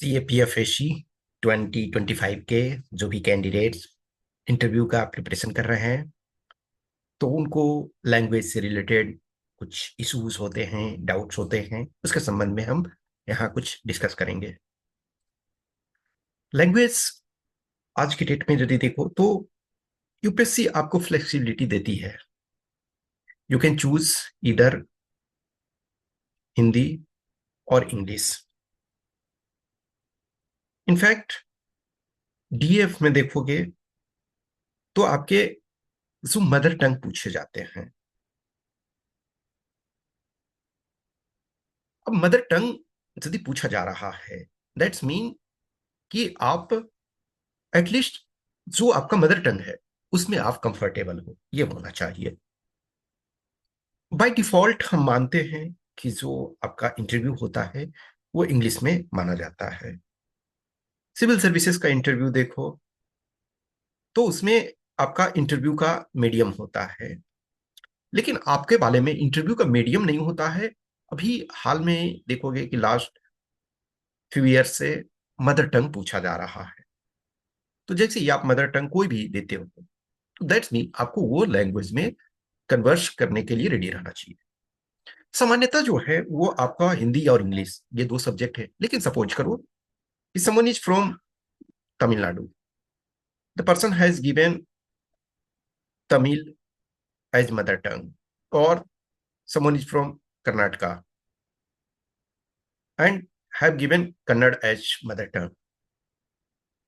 CAPFSC 2025 के जो भी कैंडिडेट्स इंटरव्यू का प्रिपरेशन कर रहे हैं, तो उनको लैंग्वेज से रिलेटेड कुछ इश्यूज होते हैं, डाउट्स होते हैं, उसके संबंध में हम यहाँ कुछ डिस्कस करेंगे। लैंग्वेज आज की डेट में यदि देखो तो यूपीएससी आपको फ्लेक्सिबिलिटी देती है। यू कैन चूज इधर हिंदी और इंग्लिश। इनफैक्ट डीएफ में देखोगे तो आपके जो मदर टंग पूछे जाते हैं। अब मदर टंग यदि पूछा जा रहा है, दैट्स मीन कि आप एटलीस्ट जो आपका मदर टंग है उसमें आप कंफर्टेबल हो, ये होना चाहिए। बाय डिफॉल्ट हम मानते हैं कि जो आपका इंटरव्यू होता है वो इंग्लिश में माना जाता है। सिविल सर्विसेज का इंटरव्यू देखो तो उसमें आपका इंटरव्यू का मीडियम होता है, लेकिन आपके बारे में इंटरव्यू का मीडियम नहीं होता है। अभी हाल में देखोगे कि लास्ट फ्यू ईयर से मदर टंग पूछा जा रहा है। तो जैसे ही आप मदर टंग कोई भी देते हो तो दैट्स मीन आपको वो लैंग्वेज में कन्वर्स करने के लिए रेडी रहना चाहिए। सामान्यतः जो है वो आपका हिंदी और इंग्लिश ये दो सब्जेक्ट है, लेकिन सपोज करो कि someone is from Tamil Nadu, the person has given Tamil as mother tongue, और someone is from Karnataka and have given Kannada as mother tongue,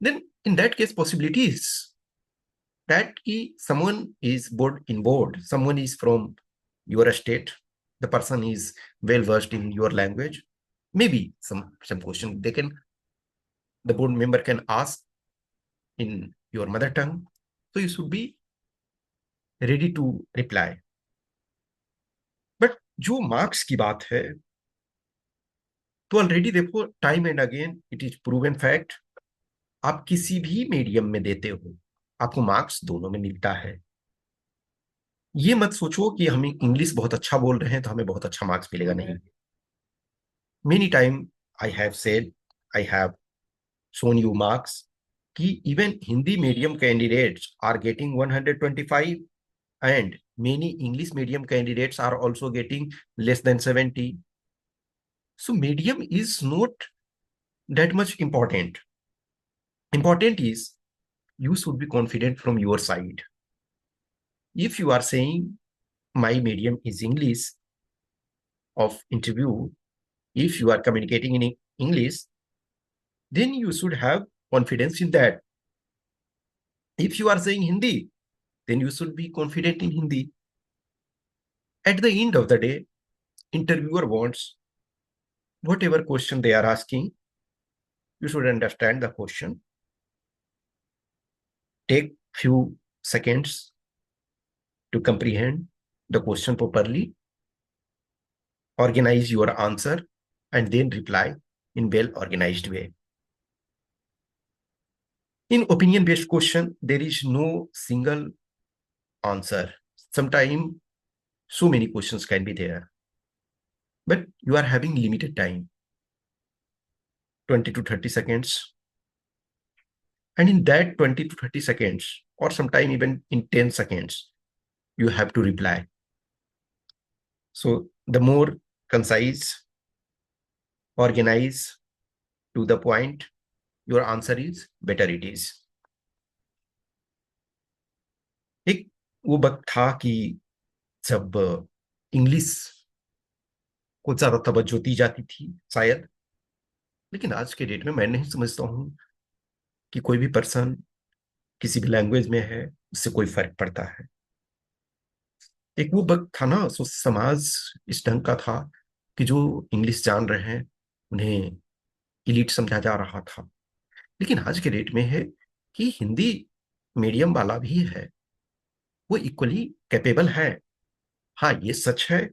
then in that case possibility is that someone is board, someone is from your state, the person is well versed in your language. Maybe some question they can, the board member can ask in your mother tongue, so you should be ready to reply. But जो marks की बात है तो already देखो time and again it is proven fact, आप किसी भी medium में देते हो आपको मार्क्स दोनों में मिलता है। ये मत सोचो कि हम इंग्लिश बहुत अच्छा बोल रहे हैं तो हमें बहुत अच्छा मार्क्स मिलेगा, नहीं। Many time I have said, I have shown you marks कि even Hindi medium candidates are getting 125 and many English medium candidates are also getting less than 70. So medium is not that much important. Important is you should be confident from your side. If you are saying my medium is English of interview, if you are communicating in English, then you should have confidence in that. If you are saying Hindi, then you should be confident in Hindi. At the end of the day, interviewer wants whatever question they are asking, you should understand the question. Take few seconds to comprehend the question properly, organize your answer, and then reply in well-organized way. In opinion-based question, there is no single answer. Sometimes so many questions can be there, but you are having limited time, 20 to 30 seconds. And in that 20 to 30 seconds, or sometime even in 10 seconds, you have to reply. So the more concise, organize, to the point your answer is, better it is. एक वो वक्त था कि जब English को ज्यादा तवज्जो दी जाती थी शायद, लेकिन आज के डेट में मैं नहीं समझता हूँ कि कोई भी पर्सन किसी भी लैंग्वेज में है उससे कोई फर्क पड़ता है। एक वो वक्त था ना, सो समाज इस ढंग का था कि जो इंग्लिश जान रहे हैं उन्हें इलीट समझा जा रहा था। लेकिन आज के डेट में है कि हिंदी मीडियम वाला भी है वो इक्वली कैपेबल है। हाँ, ये सच है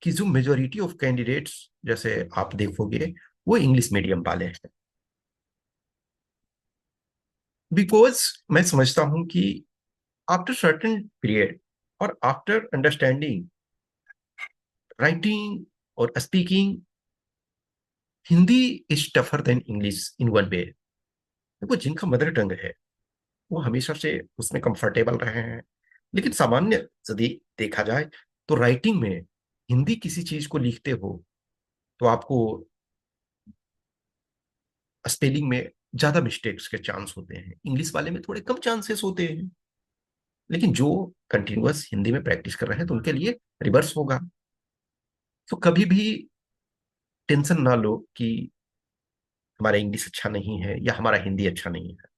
कि जो मेजोरिटी ऑफ कैंडिडेट्स जैसे आप देखोगे वो इंग्लिश मीडियम वाले हैं। बिकॉज मैं समझता हूं कि आफ्टर सर्टेन पीरियड और आफ्टर अंडरस्टैंडिंग राइटिंग और speaking, Hindi is tougher than English in one way. देखो, जिनका मदर टंग है वो हमेशा से उसमें कंफर्टेबल रहे हैं। लेकिन सामान्य यदि देखा जाए तो राइटिंग में हिंदी किसी चीज को लिखते हो तो आपको स्पेलिंग में ज्यादा मिस्टेक्स के चांस होते हैं, इंग्लिश वाले में थोड़े कम चांसेस होते हैं। लेकिन जो कंटिन्यूअस हिंदी में प्रैक्टिस कर रहे हैं तो उनके लिए रिवर्स होगा। तो कभी भी टेंशन ना लो कि हमारा इंग्लिश अच्छा नहीं है या हमारा हिंदी अच्छा नहीं है।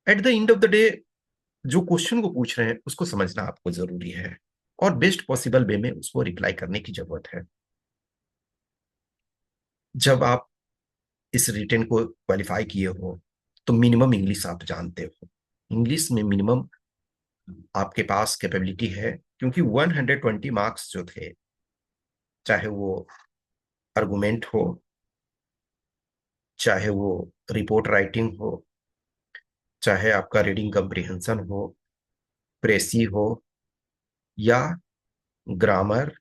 At the end of the day जो क्वेश्चन को पूछ रहे हैं उसको समझना आपको जरूरी है और बेस्ट पॉसिबल वे में उसको रिप्लाई करने की जरूरत है। जब आप इस रिटेन को क्वालिफाई किए हो तो मिनिमम इंग्लिश आप जानते हो। इंग्लिश में मिनिमम आपके पास कैपेबिलिटी है, क्योंकि 120 मार्क्स जो थे, चाहे वो आर्गुमेंट हो, चाहे वो रिपोर्ट राइटिंग हो, चाहे आपका रीडिंग कम्प्रिहेंशन हो, प्रेसी हो, या ग्रामर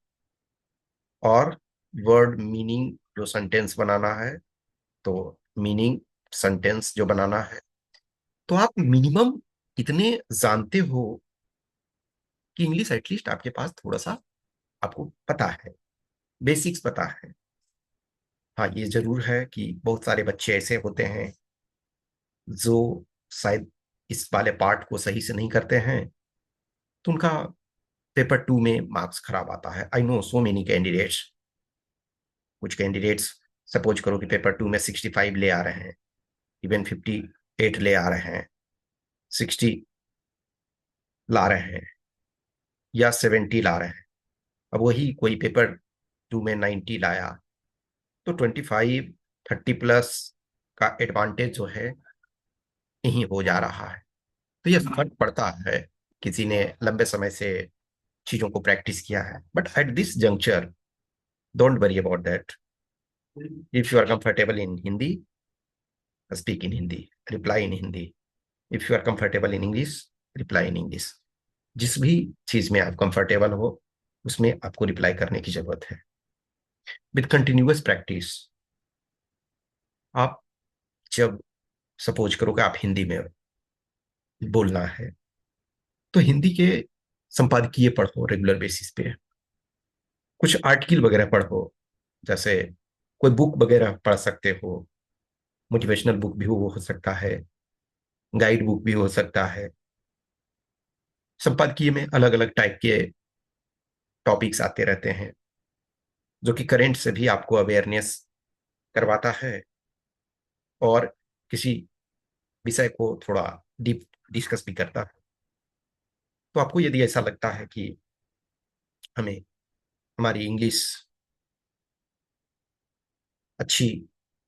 और वर्ड मीनिंग जो सेंटेंस बनाना है, तो मीनिंग सेंटेंस जो बनाना है, तो आप मिनिमम इतने जानते हो कि इंग्लिश एटलीस्ट आपके पास थोड़ा सा आपको पता है, बेसिक्स पता है। हाँ, ये जरूर है कि बहुत सारे बच्चे ऐसे होते हैं जो शायद इस वाले पार्ट को सही से नहीं करते हैं, तो उनका पेपर 2 में मार्क्स खराब आता है। I know so many candidates. कुछ कैंडिडेट्स सपोज करो कि पेपर 2 में 65 ले आ रहे हैं, इवन 58 ले आ रहे हैं, 60 ला रहे हैं, या 70 ला रहे हैं। अब वही कोई पेपर 2 में 90 लाया तो 25 30 प्लस का एडवांटेज जो है यही हो जा रहा है। तो ये फर्क पड़ता है, किसी ने लंबे समय से चीजों को प्रैक्टिस किया है। But at this juncture don't worry about that. If you are comfortable in Hindi, speak in Hindi, reply in Hindi. If you are comfortable in English, reply in English. जिस भी चीज में आप कंफर्टेबल हो उसमें आपको रिप्लाई करने की जरूरत है। विद कंटिन्यूअस प्रैक्टिस आप जब सपोज करो कि आप हिंदी में बोलना है तो हिंदी के संपादकीय पढ़ो रेगुलर बेसिस पे, कुछ आर्टिकल वगैरह पढ़ो, जैसे कोई बुक वगैरह पढ़ सकते हो। मोटिवेशनल बुक भी हो सकता है, गाइड बुक भी हो सकता है। संपादकीय में अलग अलग टाइप के टॉपिक्स आते रहते हैं जो कि करेंट से भी आपको अवेयरनेस करवाता है और किसी विषय को थोड़ा डीप डिस्कस भी करता है। तो आपको यदि ऐसा लगता है कि हमें हमारी इंग्लिश अच्छी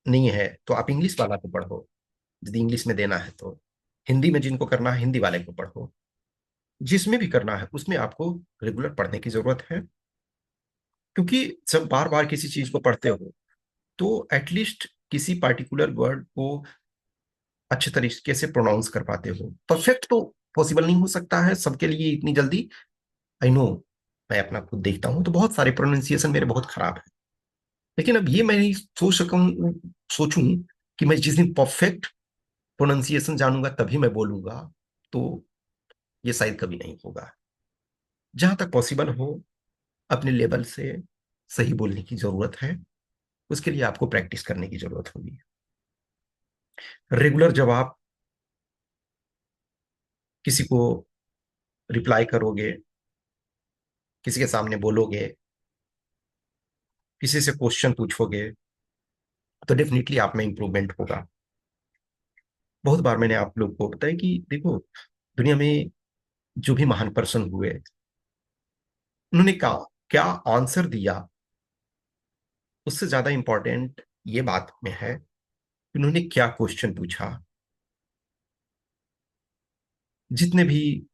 नहीं है तो आप इंग्लिश वाला को पढ़ो। यदि इंग्लिश में देना है तो हिंदी में जिनको करना है हिंदी वाले को पढ़ो। जिसमें भी करना है उसमें आपको रेगुलर पढ़ने की जरूरत है, क्योंकि जब बार बार किसी चीज को पढ़ते हो तो एटलीस्ट किसी पार्टिकुलर वर्ड को अच्छे तरीके से प्रोनाउंस कर पाते हो। परफेक्ट तो पॉसिबल नहीं हो सकता है सबके लिए इतनी जल्दी। आई नो, मैं अपना खुद देखता हूँ तो बहुत सारे प्रोनाउंसिएशन मेरे बहुत खराब है। लेकिन अब ये मैं नहीं सोचूं कि मैं जिस दिन परफेक्ट प्रोनाउंसिएशन जानूंगा तभी मैं बोलूंगा, तो ये शायद कभी नहीं होगा। जहां तक पॉसिबल हो अपने लेवल से सही बोलने की जरूरत है। उसके लिए आपको प्रैक्टिस करने की जरूरत होगी। रेगुलर जब आप किसी को रिप्लाई करोगे, किसी के सामने बोलोगे, किसी से क्वेश्चन पूछोगे, तो डेफिनेटली आप में इंप्रूवमेंट होगा। बहुत बार मैंने आप लोग को बताया कि देखो, दुनिया में जो भी महान पर्सन हुए उन्होंने कहा क्या आंसर दिया, उससे ज्यादा इंपॉर्टेंट ये बात में है कि उन्होंने क्या क्वेश्चन पूछा। जितने भी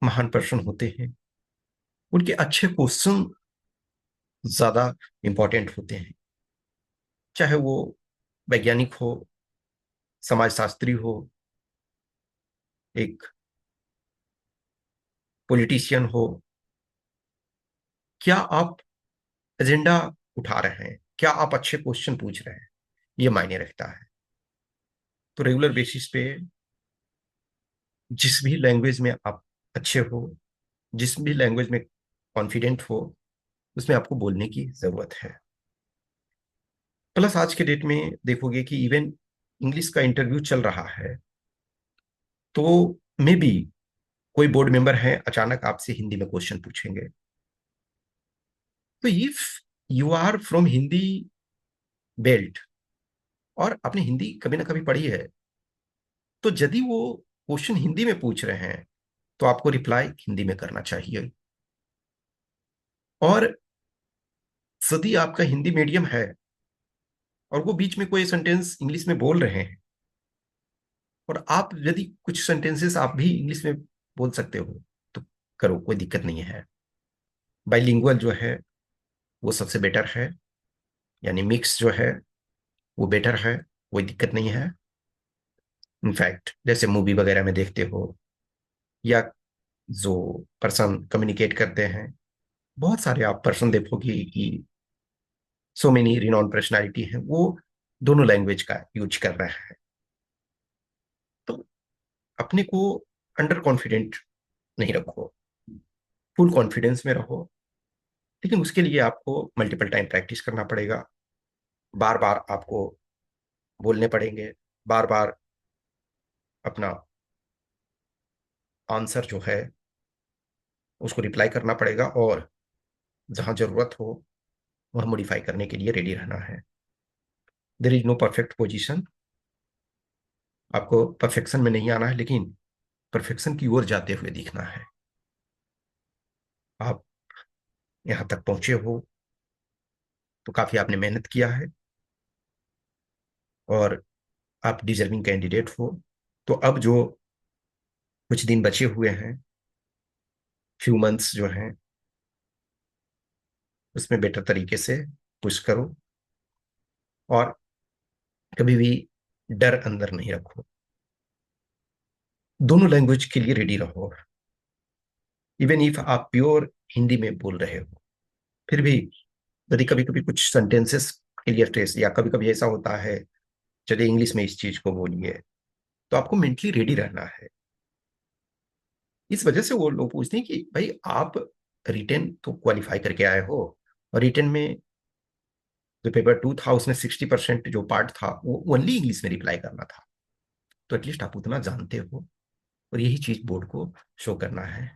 महान पर्सन होते हैं उनके अच्छे क्वेश्चन ज्यादा इंपॉर्टेंट होते हैं। चाहे वो वैज्ञानिक हो, समाजशास्त्री हो, एक पॉलिटिशियन हो, क्या आप एजेंडा उठा रहे हैं, क्या आप अच्छे क्वेश्चन पूछ रहे हैं, ये मायने रखता है। तो रेगुलर बेसिस पे जिस भी लैंग्वेज में आप अच्छे हो, जिस भी लैंग्वेज में कॉन्फिडेंट हो, उसमें आपको बोलने की जरूरत है। प्लस आज के डेट में देखोगे कि इवन इंग्लिश का इंटरव्यू चल रहा है, तो मे बी कोई बोर्ड मेंबर है, अचानक आपसे हिंदी में क्वेश्चन पूछेंगे। तो if you are from Hindi belt और आपने हिंदी कभी ना कभी पढ़ी है, तो यदि वो क्वेश्चन हिंदी में पूछ रहे हैं तो आपको रिप्लाई हिंदी में करना चाहिए। और यदि आपका हिंदी मीडियम है और वो बीच में कोई सेंटेंस इंग्लिश में बोल रहे हैं, और आप यदि कुछ सेंटेंसेस आप भी इंग्लिश में बोल सकते हो, तो करो, कोई दिक्कत नहीं है। बाइलिंगुअल जो है वो सबसे बेटर है, यानी मिक्स जो है वो बेटर है, कोई दिक्कत नहीं है। इनफैक्ट जैसे मूवी वगैरह में देखते हो, या जो पर्सन कम्युनिकेट करते हैं, बहुत सारे आप पर्सन देखोगे कि सो मेनी रिनॉन पर्सनालिटी हैं, वो दोनों लैंग्वेज का यूज कर रहे हैं। तो अपने को अंडर कॉन्फिडेंट नहीं रखो, फुल कॉन्फिडेंस में रहो। लेकिन उसके लिए आपको मल्टीपल टाइम प्रैक्टिस करना पड़ेगा, बार बार आपको बोलने पड़ेंगे, बार बार अपना आंसर जो है उसको रिप्लाई करना पड़ेगा, और जहां जरूरत हो वह मॉडिफाई करने के लिए रेडी रहना है। There is no perfect position. आपको परफेक्शन में नहीं आना है, लेकिन परफेक्शन की ओर जाते हुए दिखना है। आप यहाँ तक पहुंचे हो तो काफी आपने मेहनत किया है, और आप डिजर्विंग कैंडिडेट हो। तो अब जो कुछ दिन बचे हुए हैं, फ्यू मंथ्स जो हैं, उसमें बेटर तरीके से पुश करो, और कभी भी डर अंदर नहीं रखो। दोनों लैंग्वेज के लिए रेडी रहो। इवन इफ आप प्योर हिंदी में बोल रहे हो, फिर भी यदि कभी कभी कुछ सेंटेंसेस के लिए स्ट्रेस, या कभी कभी ऐसा होता है चलिए इंग्लिश में इस चीज को बोलिए, तो आपको मेंटली रेडी रहना है। इस वजह से वो लोग पूछते हैं कि भाई आप रिटेन तो क्वालिफाई करके आए हो, और रिटेन में जो पेपर 2 था उसमें 60% जो पार्ट था वो ओनली इंग्लिश में रिप्लाई करना था। तो एटलीस्ट आप उतना जानते हो, और यही चीज बोर्ड को शो करना है।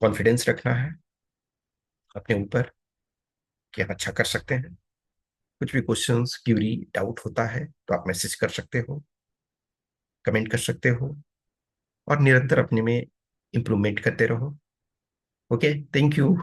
कॉन्फिडेंस रखना है अपने ऊपर कि आप अच्छा कर सकते हैं। कुछ भी क्वेश्चंस, क्यूरी, डाउट होता है तो आप मैसेज कर सकते हो, कमेंट कर सकते हो, और निरंतर अपने में इम्प्रूवमेंट करते रहो। Okay, thank you.